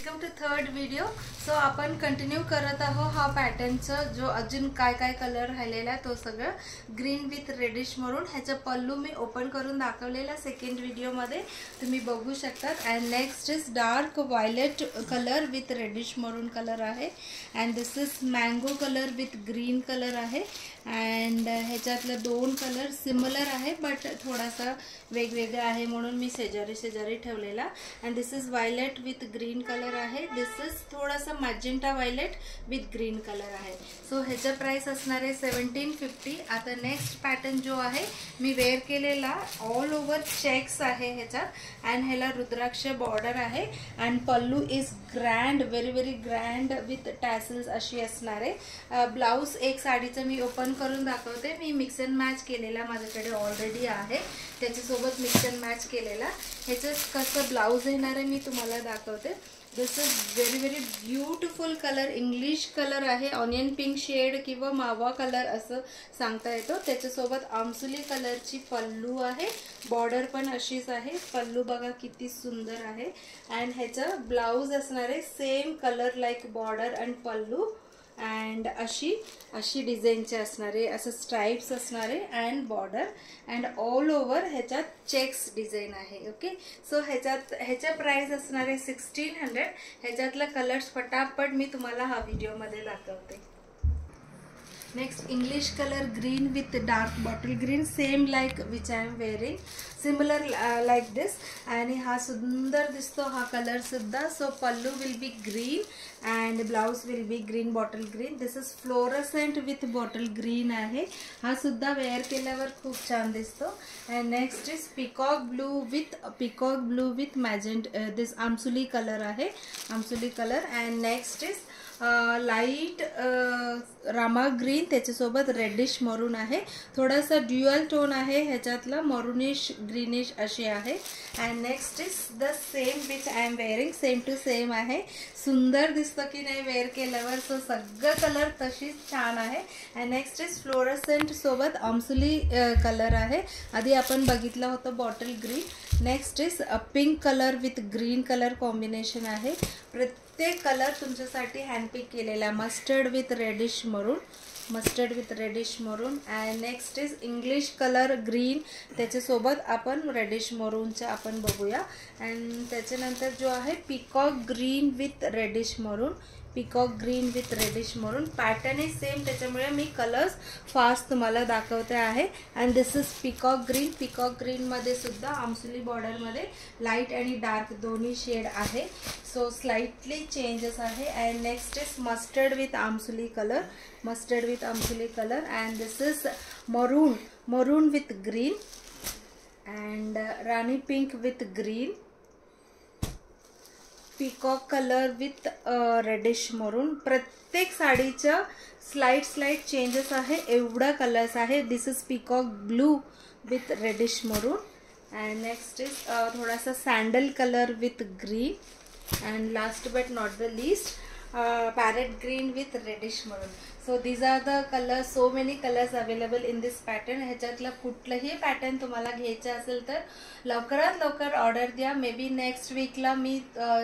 Welcome to third video. So आपण continue करत आहोत हा पॅटर्नचा जो अजून काय काय कलर राहिलेला आहे तो सगळं ग्रीन विथ रेडिश मरून। ह्याचा पल्लू मी ओपन करून दाखवलेला सेकंड व्हिडिओ मध्ये तुम्ही बघू शकतात। And next is dark violet colour with reddish maroon colour आहे। And this is mango colour with green colour आहे। अँड ह्याच्यातले दोन कलर सिमिलर आहे बट थोडासा वेगवेगळा आहे म्हणून मी शेजारी शेजारी ठेवलेला। And this is violet with green colour आहे। दिस इज थोडासा magenta violet with green colour आहे। सो ह्याचा प्राइस असणार आहे 1750। आता नेक्स्ट पॅटर्न जो आहे मी वेअर केलेला ऑल ओव्हर चेक्स आहे ह्याच्यात। अँड ह्याला रुद्राक्ष बॉर्डर आहे। And pallu is grand very grand with tassels अशी असणार आहे। ब्लाउज एक साडीचं मी ओपन करून दाखवते। मी मिक्स अँड मॅच केलेला माझ्याकडे ऑलरेडी आहे, त्याच्यासोबत मिक्स अँड मॅच केलेला। ह्याचं कसं ब्लाउज येणार आहे मी तुम्हाला दाखवते। This is very beautiful colour, English colour आहे, ऑनियन पिंक शेड किंवा मावा कलर असं सांगता येतो। त्याच्यासोबत आमसुली कलरची पल्लू आहे, बॉर्डर पण अशीच आहे। पल्लू बघा किती सुंदर आहे। अँड ह्याचं ब्लाउज असणार आहे same colour like border and pallu. And अशी डिझाईनचे असणारे असं स्ट्राइप्स असणारे and border and all over ह्याच्यात चेक्स डिझाईन आहे। ओके, सो ह्याच्या प्राइस असणार आहे 1600। ह्याच्यातला कलर्स पटापट मी तुम्हाला हा व्हिडिओ मध्ये दाखवते। Next English colour green with dark bottle green, same like which I am wearing, similar like this. आणि हा सुंदर दिसतो हा कलर सुद्धा। So pallu will be green and blouse will be green bottle green. This is fluorescent with bottle green आहे। हा सुद्धा wear केल्यावर खूप छान दिसतो। And next is peacock blue with magenta this आमसुली कलर आहे, आमसुली colour. And next is light Rama green, त्याच्यासोबत रेडिश मरून आहे, थोडासा ड्युअल टोन आहे ह्याच्यातला, मरूनिश ग्रीनिश अशी आहे। And next is the same which I am wearing, same to same आहे। सुंदर दिसतं की नाही वेअर केल्यावर। सो सगळं कलर तशीच छान आहे। अँड नेक्स्ट इज फ्लोरसेंट सोबत आमसुली कलर आहे, आधी आपण बघितलं होतं bottle green. Next is pink colour with green colour combination आहे। प्रत्येक कलर तुमच्यासाठी हँडपिक केलेला, मस्टर्ड विथ रेडिश मरून, mustard with reddish maroon. And next is English colour green, त्याच्यासोबत आपण रेडिश मरूनचा आपण बघूया। अँड त्याच्यानंतर जो आहे peacock green with reddish maroon, peacock green with reddish maroon. Pattern is same, त्याच्यामुळे मी कलर्स फास्ट तुम्हाला दाखवते आहे। And this is peacock green, peacock green मध्ये सुद्धा आमसुली बॉर्डर मध्ये लाईट आणि डार्क दोन्ही शेड आहे। सो स्लाइटली चेंजेस आहे। And next is mustard with आमसुली कलर, मस्टर्ड विथ आमसुली colour. And this is maroon with green and rani pink with green, peacock colour with reddish maroon. प्रत्येक साडीच्या slight changes आहे, एवढा colours आहे। This is peacock blue with reddish maroon. And next is थोडासा sandal colour with green. And last but not the least parrot green with reddish maroon. So these are the colours, so many colours available in this pattern. ह्याच्यातला कुठलंही pattern तुम्हाला घ्यायचं असेल तर लवकरात लवकर order द्या। मे बी नेक्स्ट वीकला मी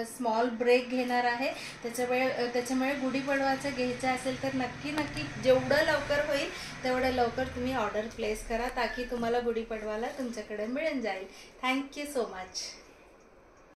स्मॉल ब्रेक घेणार आहे, त्याच्यामुळे गुढीपाडवाचं घ्यायचं असेल तर नक्की जेवढं लवकर होईल तेवढं लवकर तुम्ही ऑर्डर प्लेस करा, ताकी तुम्हाला गुढीपाडवाला तुमच्याकडे मिळून जाईल। Thank you so much.